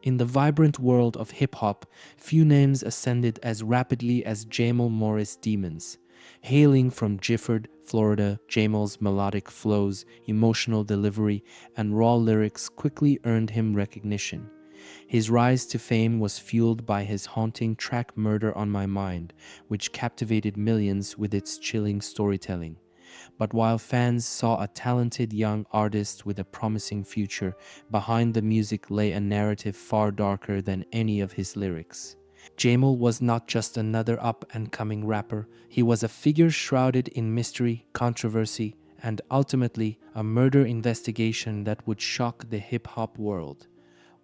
In the vibrant world of hip-hop, few names ascended as rapidly as Jamell Demons. Hailing from Gifford, Florida, Jamell's melodic flows, emotional delivery, and raw lyrics quickly earned him recognition. His rise to fame was fueled by his haunting track Murder on My Mind, which captivated millions with its chilling storytelling. But while fans saw a talented young artist with a promising future, behind the music lay a narrative far darker than any of his lyrics. Jamell was not just another up-and-coming rapper, he was a figure shrouded in mystery, controversy, and ultimately a murder investigation that would shock the hip-hop world.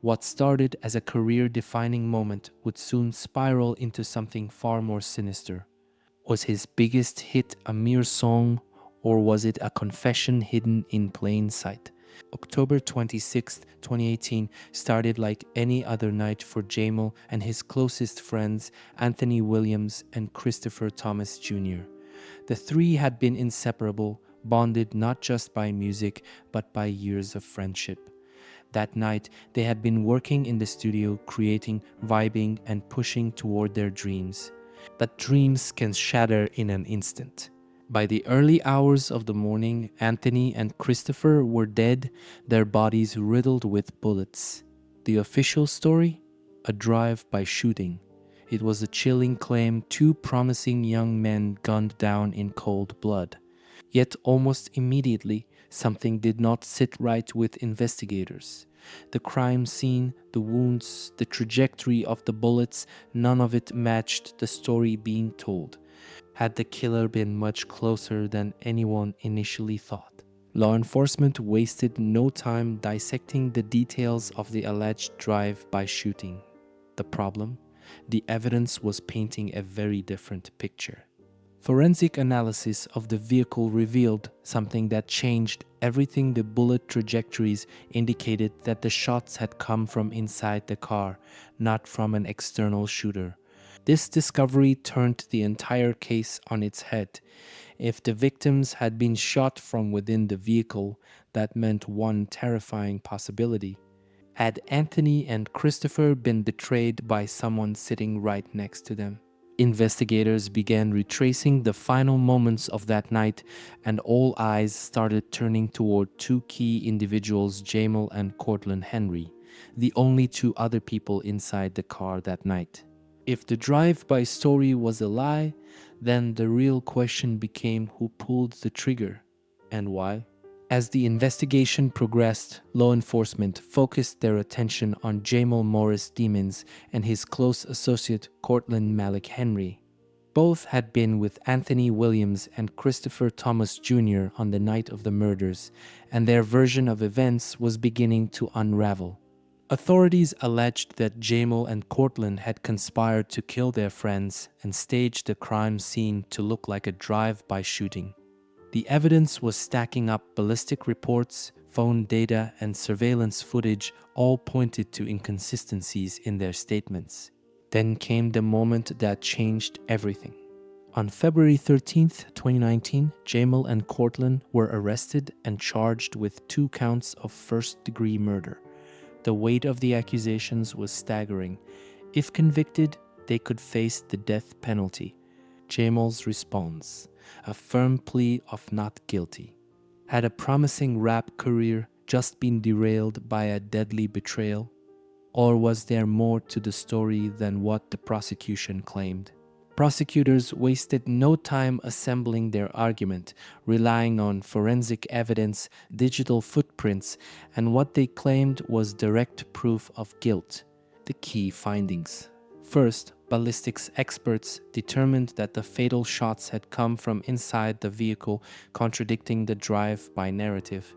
What started as a career-defining moment would soon spiral into something far more sinister. Was his biggest hit a mere song, or was it a confession hidden in plain sight? October 26, 2018 started like any other night for Jamell and his closest friends, Anthony Williams and Christopher Thomas Jr. The three had been inseparable, bonded not just by music, but by years of friendship. That night, they had been working in the studio, creating, vibing, and pushing toward their dreams. But dreams can shatter in an instant. By the early hours of the morning, Anthony and Christopher were dead, their bodies riddled with bullets. The official story? A drive-by shooting. It was a chilling claim, two promising young men gunned down in cold blood. Yet almost immediately, something did not sit right with investigators. The crime scene, the wounds, the trajectory of the bullets, none of it matched the story being told. Had the killer been much closer than anyone initially thought? Law enforcement wasted no time dissecting the details of the alleged drive-by shooting. The problem? The evidence was painting a very different picture. Forensic analysis of the vehicle revealed something that changed everything. The bullet trajectories indicated that the shots had come from inside the car, not from an external shooter. This discovery turned the entire case on its head. If the victims had been shot from within the vehicle, that meant one terrifying possibility. Had Anthony and Christopher been betrayed by someone sitting right next to them? Investigators began retracing the final moments of that night, and all eyes started turning toward two key individuals, Jamell and Cortland Henry, the only two other people inside the car that night. If the drive-by story was a lie, then the real question became who pulled the trigger and why. As the investigation progressed, law enforcement focused their attention on Jamell Demons and his close associate Cortland Malik Henry. Both had been with Anthony Williams and Christopher Thomas Jr. on the night of the murders, and their version of events was beginning to unravel. Authorities alleged that Jamell and Cortland had conspired to kill their friends and staged the crime scene to look like a drive-by shooting. The evidence was stacking up. Ballistic reports, phone data, and surveillance footage all pointed to inconsistencies in their statements. Then came the moment that changed everything. On February 13th, 2019, Jamell and Cortland were arrested and charged with 2 counts of first-degree murder. The weight of the accusations was staggering. If convicted, they could face the death penalty. Jamell's response: a firm plea of not guilty. Had a promising rap career just been derailed by a deadly betrayal? Or was there more to the story than what the prosecution claimed? Prosecutors wasted no time assembling their argument, relying on forensic evidence, digital footprints, and what they claimed was direct proof of guilt. The key findings. First, ballistics experts determined that the fatal shots had come from inside the vehicle, contradicting the drive-by narrative.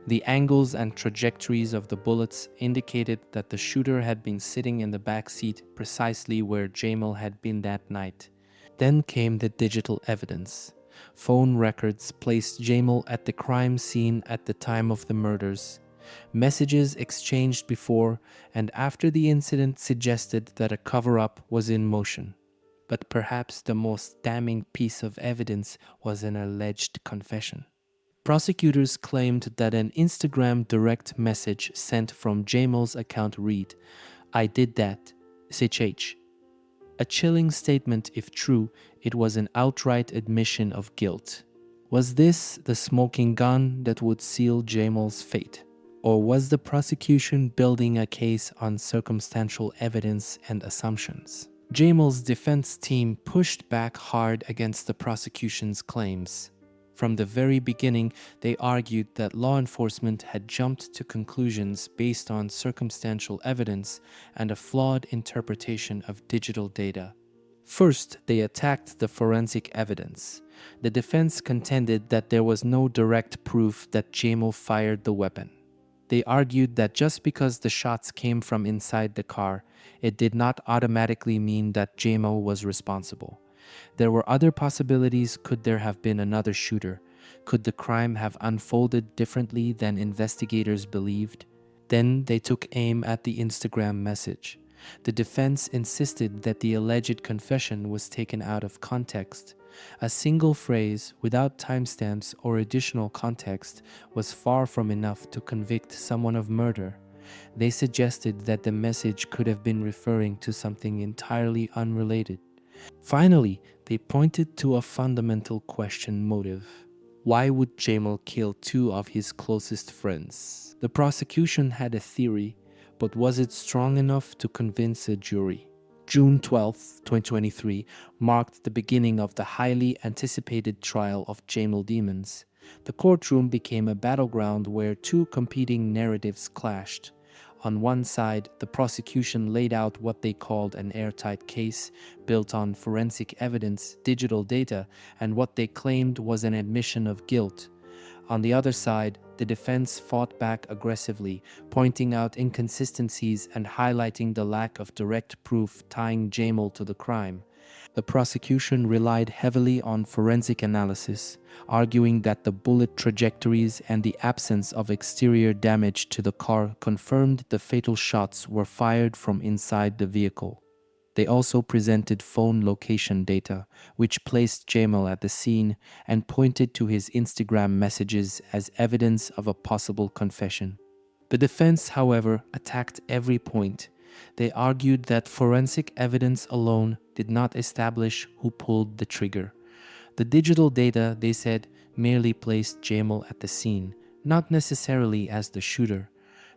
The angles and trajectories of the bullets indicated that the shooter had been sitting in the back seat precisely where Jamell had been that night. Then came the digital evidence. Phone records placed Jamell at the crime scene at the time of the murders. Messages exchanged before and after the incident suggested that a cover-up was in motion. But perhaps the most damning piece of evidence was an alleged confession. Prosecutors claimed that an Instagram direct message sent from Jamell's account read, "I did that. SH." A chilling statement if true, it was an outright admission of guilt. Was this the smoking gun that would seal Jamell's fate? Or was the prosecution building a case on circumstantial evidence and assumptions? Jamell's defense team pushed back hard against the prosecution's claims. From the very beginning, they argued that law enforcement had jumped to conclusions based on circumstantial evidence and a flawed interpretation of digital data. First, they attacked the forensic evidence. The defense contended that there was no direct proof that Jamell fired the weapon. They argued that just because the shots came from inside the car, it did not automatically mean that Jamell was responsible. There were other possibilities. Could there have been another shooter? Could the crime have unfolded differently than investigators believed? Then they took aim at the Instagram message. The defense insisted that the alleged confession was taken out of context. A single phrase without timestamps or additional context was far from enough to convict someone of murder. They suggested that the message could have been referring to something entirely unrelated. Finally, they pointed to a fundamental question: motive. Why would Jamell kill two of his closest friends? The prosecution had a theory, but was it strong enough to convince a jury? June 12, 2023 marked the beginning of the highly anticipated trial of Jamell Demons. The courtroom became a battleground where two competing narratives clashed. On one side, the prosecution laid out what they called an airtight case built on forensic evidence, digital data, and what they claimed was an admission of guilt. On the other side, the defense fought back aggressively, pointing out inconsistencies and highlighting the lack of direct proof tying Jamell to the crime. The prosecution relied heavily on forensic analysis, arguing that the bullet trajectories and the absence of exterior damage to the car confirmed the fatal shots were fired from inside the vehicle. They also presented phone location data, which placed Jamell at the scene and pointed to his Instagram messages as evidence of a possible confession. The defense, however, attacked every point. They argued that forensic evidence alone did not establish who pulled the trigger. The digital data, they said, merely placed Jamell at the scene, not necessarily as the shooter.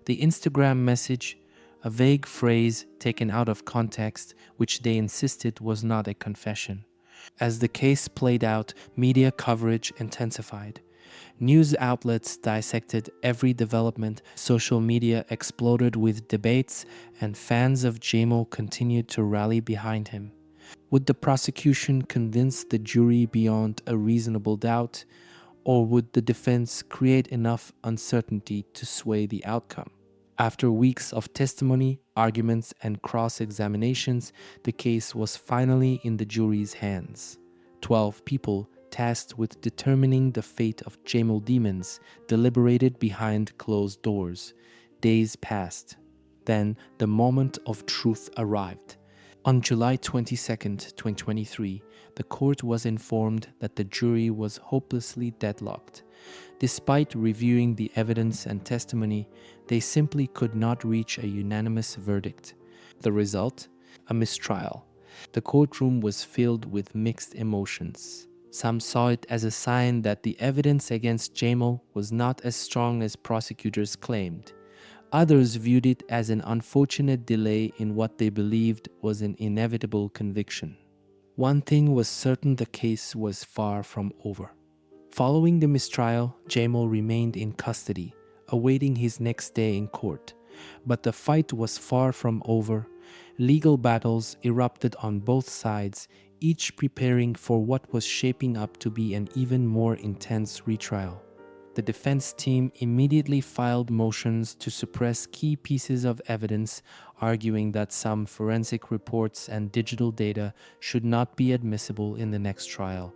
The Instagram message, a vague phrase taken out of context, which they insisted was not a confession. As the case played out, media coverage intensified. News outlets dissected every development, social media exploded with debates, and fans of Jamell continued to rally behind him. Would the prosecution convince the jury beyond a reasonable doubt, or would the defense create enough uncertainty to sway the outcome? After weeks of testimony, arguments, and cross-examinations, the case was finally in the jury's hands. 12 people, tasked with determining the fate of Jamell Demons, deliberated behind closed doors. Days passed. Then the moment of truth arrived. On July 22, 2023, the court was informed that the jury was hopelessly deadlocked. Despite reviewing the evidence and testimony, they simply could not reach a unanimous verdict. The result? A mistrial. The courtroom was filled with mixed emotions. Some saw it as a sign that the evidence against Jamell was not as strong as prosecutors claimed. Others viewed it as an unfortunate delay in what they believed was an inevitable conviction. One thing was certain: the case was far from over. Following the mistrial, Jamell remained in custody, awaiting his next day in court. But the fight was far from over. Legal battles erupted on both sides, each preparing for what was shaping up to be an even more intense retrial. The defense team immediately filed motions to suppress key pieces of evidence, arguing that some forensic reports and digital data should not be admissible in the next trial.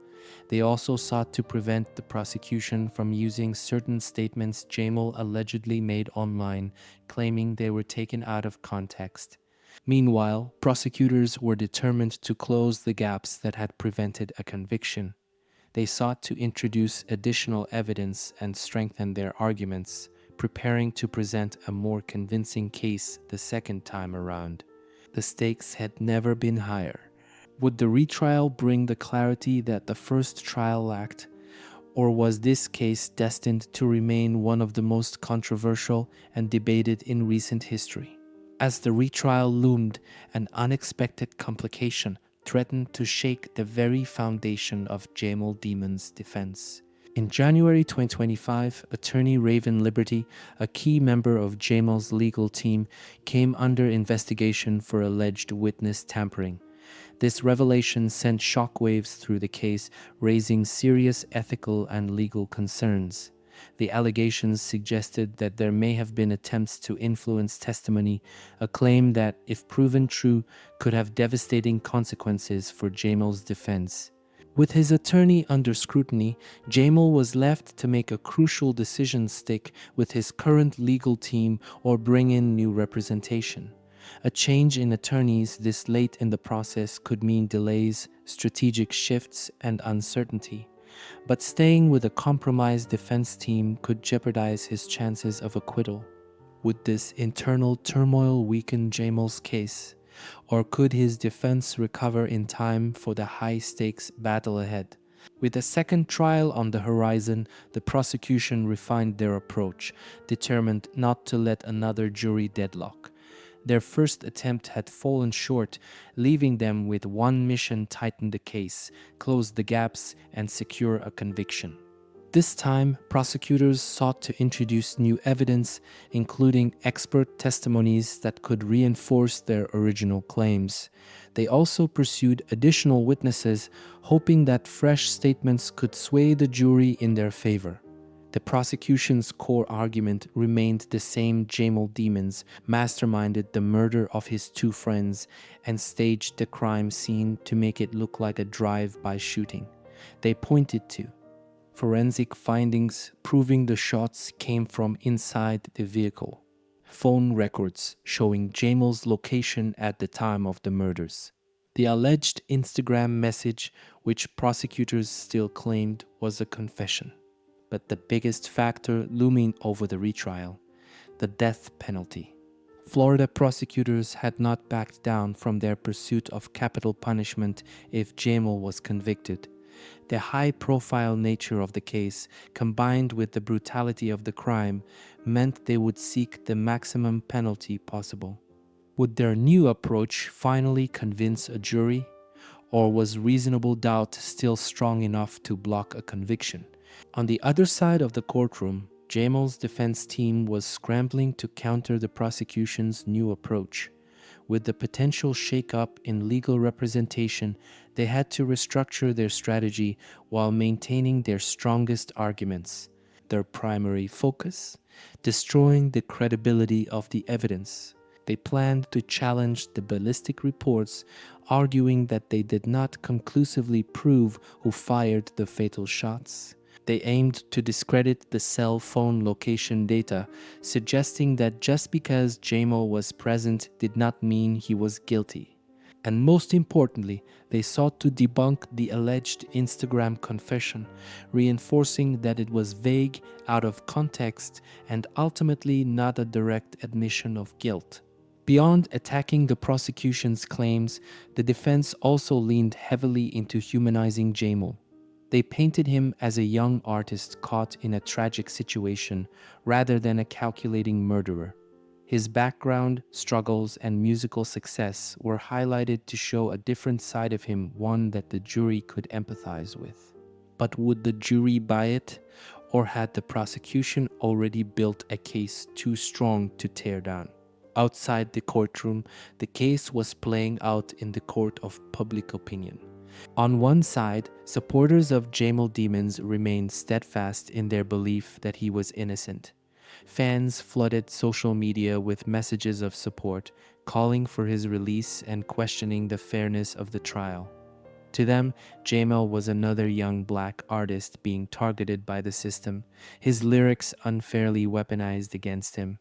They also sought to prevent the prosecution from using certain statements Jamell allegedly made online, claiming they were taken out of context. Meanwhile, prosecutors were determined to close the gaps that had prevented a conviction. They sought to introduce additional evidence and strengthen their arguments, preparing to present a more convincing case the second time around. The stakes had never been higher. Would the retrial bring the clarity that the first trial lacked? Or was this case destined to remain one of the most controversial and debated in recent history? As the retrial loomed, an unexpected complication threatened to shake the very foundation of Jamell Demons' defense. In January 2025, attorney Raven Liberty, a key member of Jamell's legal team, came under investigation for alleged witness tampering. This revelation sent shockwaves through the case, raising serious ethical and legal concerns. The allegations suggested that there may have been attempts to influence testimony, a claim that, if proven true, could have devastating consequences for Jamell's defense. With his attorney under scrutiny, Jamell was left to make a crucial decision: stick with his current legal team or bring in new representation. A change in attorneys this late in the process could mean delays, strategic shifts, and uncertainty. But staying with a compromised defense team could jeopardize his chances of acquittal. Would this internal turmoil weaken Jamell's case? Or could his defense recover in time for the high-stakes battle ahead? With a second trial on the horizon, the prosecution refined their approach, determined not to let another jury deadlock. Their first attempt had fallen short, leaving them with one mission: tighten the case, close the gaps, and secure a conviction. This time, prosecutors sought to introduce new evidence, including expert testimonies that could reinforce their original claims. They also pursued additional witnesses, hoping that fresh statements could sway the jury in their favor. The prosecution's core argument remained the same: Jamell Demons masterminded the murder of his two friends and staged the crime scene to make it look like a drive-by shooting. They pointed to forensic findings proving the shots came from inside the vehicle, phone records showing Jamell's location at the time of the murders, the alleged Instagram message, which prosecutors still claimed was a confession. But the biggest factor looming over the retrial: the death penalty. Florida prosecutors had not backed down from their pursuit of capital punishment if Jamell was convicted. The high-profile nature of the case, combined with the brutality of the crime, meant they would seek the maximum penalty possible. Would their new approach finally convince a jury? Or was reasonable doubt still strong enough to block a conviction? On the other side of the courtroom, Jamell's defense team was scrambling to counter the prosecution's new approach. With the potential shakeup in legal representation, they had to restructure their strategy while maintaining their strongest arguments. Their primary focus: destroying the credibility of the evidence. They planned to challenge the ballistic reports, arguing that they did not conclusively prove who fired the fatal shots. They aimed to discredit the cell phone location data, suggesting that just because Jamell was present did not mean he was guilty. And most importantly, they sought to debunk the alleged Instagram confession, reinforcing that it was vague, out of context, and ultimately not a direct admission of guilt. Beyond attacking the prosecution's claims, the defense also leaned heavily into humanizing Jamell. They painted him as a young artist caught in a tragic situation rather than a calculating murderer. His background, struggles, and musical success were highlighted to show a different side of him, one that the jury could empathize with. But would the jury buy it? Or had the prosecution already built a case too strong to tear down? Outside the courtroom, the case was playing out in the court of public opinion. On one side, supporters of Jamell Demons remained steadfast in their belief that he was innocent. Fans flooded social media with messages of support, calling for his release and questioning the fairness of the trial. To them, Jamell was another young black artist being targeted by the system, his lyrics unfairly weaponized against him.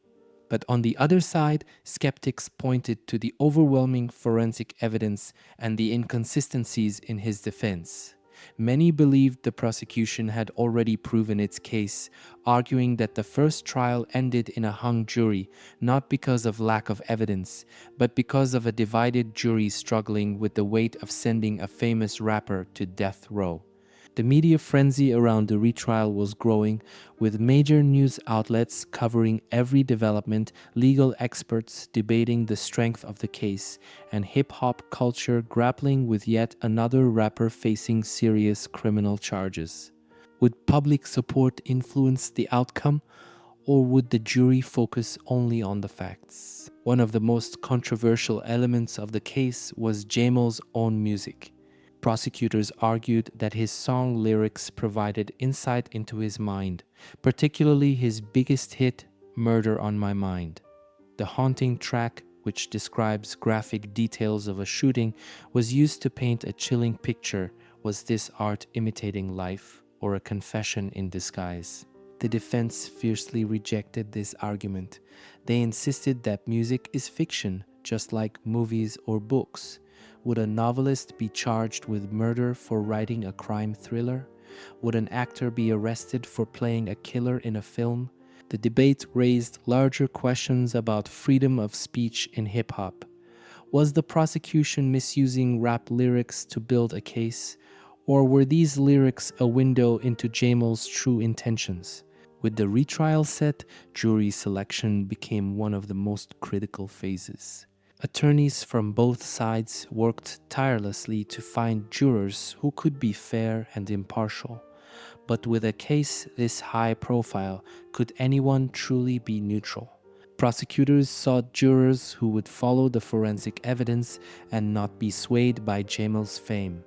But on the other side, skeptics pointed to the overwhelming forensic evidence and the inconsistencies in his defense. Many believed the prosecution had already proven its case, arguing that the first trial ended in a hung jury, not because of lack of evidence, but because of a divided jury struggling with the weight of sending a famous rapper to death row. The media frenzy around the retrial was growing, with major news outlets covering every development, legal experts debating the strength of the case, and hip-hop culture grappling with yet another rapper facing serious criminal charges. Would public support influence the outcome, or would the jury focus only on the facts? One of the most controversial elements of the case was Jamell's own music. Prosecutors argued that his song lyrics provided insight into his mind, particularly his biggest hit, Murder on My Mind. The haunting track, which describes graphic details of a shooting, was used to paint a chilling picture. Was this art imitating life, or a confession in disguise? The defense fiercely rejected this argument. They insisted that music is fiction, just like movies or books. Would a novelist be charged with murder for writing a crime thriller? Would an actor be arrested for playing a killer in a film? The debate raised larger questions about freedom of speech in hip hop. Was the prosecution misusing rap lyrics to build a case? Or were these lyrics a window into Jamell's true intentions? With the retrial set, jury selection became one of the most critical phases. Attorneys from both sides worked tirelessly to find jurors who could be fair and impartial. But with a case this high profile, could anyone truly be neutral? Prosecutors sought jurors who would follow the forensic evidence and not be swayed by Jamell's fame.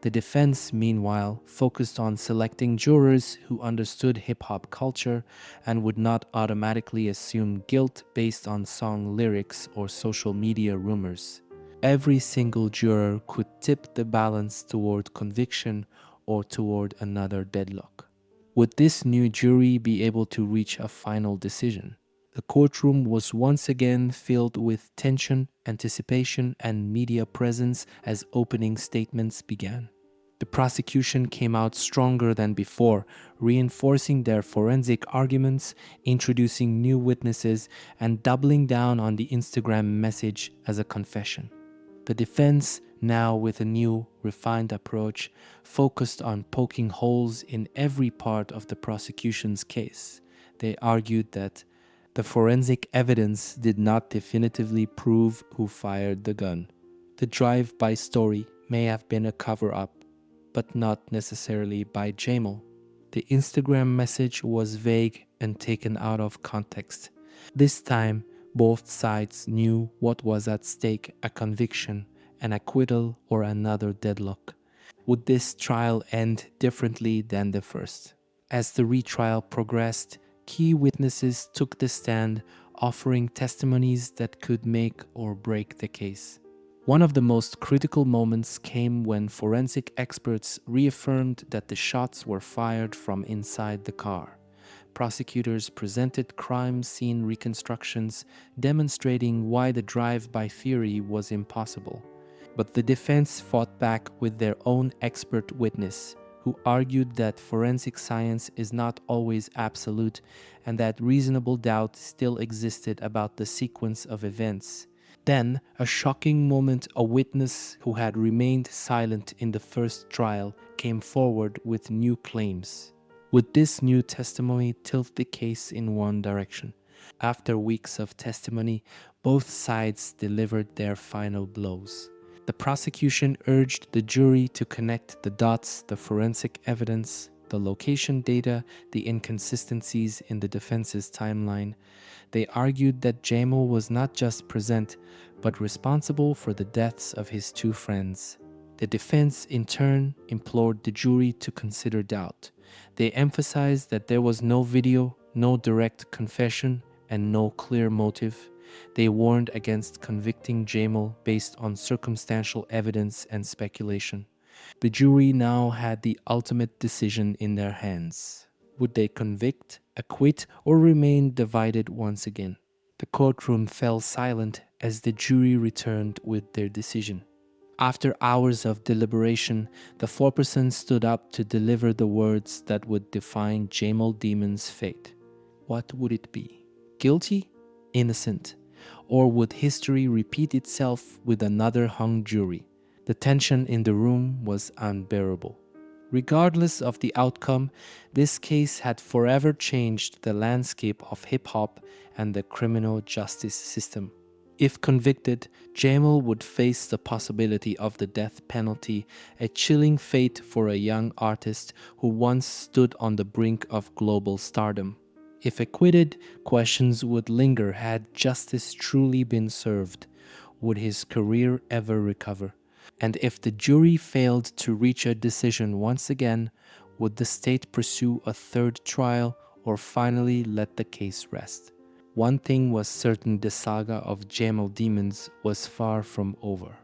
The defense, meanwhile, focused on selecting jurors who understood hip-hop culture and would not automatically assume guilt based on song lyrics or social media rumors. Every single juror could tip the balance toward conviction or toward another deadlock. Would this new jury be able to reach a final decision? The courtroom was once again filled with tension, anticipation, and media presence as opening statements began. The prosecution came out stronger than before, reinforcing their forensic arguments, introducing new witnesses, and doubling down on the Instagram message as a confession. The defense, now with a new, refined approach, focused on poking holes in every part of the prosecution's case. They argued that the forensic evidence did not definitively prove who fired the gun. The drive-by story may have been a cover-up, but not necessarily by Jamell. The Instagram message was vague and taken out of context. This time, both sides knew what was at stake: a conviction, an acquittal, or another deadlock. Would this trial end differently than the first? As the retrial progressed, key witnesses took the stand, offering testimonies that could make or break the case. One of the most critical moments came when forensic experts reaffirmed that the shots were fired from inside the car. Prosecutors presented crime scene reconstructions demonstrating why the drive-by theory was impossible. But the defense fought back with their own expert witness, who argued that forensic science is not always absolute and that reasonable doubt still existed about the sequence of events. Then, a shocking moment: a witness who had remained silent in the first trial came forward with new claims. Would this new testimony tilt the case in one direction? After weeks of testimony, both sides delivered their final blows. The prosecution urged the jury to connect the dots: the forensic evidence, the location data, the inconsistencies in the defense's timeline. They argued that Jamell was not just present, but responsible for the deaths of his two friends. The defense, in turn, implored the jury to consider doubt. They emphasized that there was no video, no direct confession, and no clear motive. They warned against convicting Jamell based on circumstantial evidence and speculation. The jury now had the ultimate decision in their hands. Would they convict, acquit, or remain divided once again? The courtroom fell silent as the jury returned with their decision. After hours of deliberation, the foreperson stood up to deliver the words that would define Jamell Demons' fate. What would it be? Guilty? Innocent? Or would history repeat itself with another hung jury? The tension in the room was unbearable. Regardless of the outcome, this case had forever changed the landscape of hip hop and the criminal justice system. If convicted, Jamell would face the possibility of the death penalty, a chilling fate for a young artist who once stood on the brink of global stardom. If acquitted, questions would linger. Had justice truly been served? Would his career ever recover? And if the jury failed to reach a decision once again, would the state pursue a third trial or finally let the case rest? One thing was certain: the saga of Jamell Demons was far from over.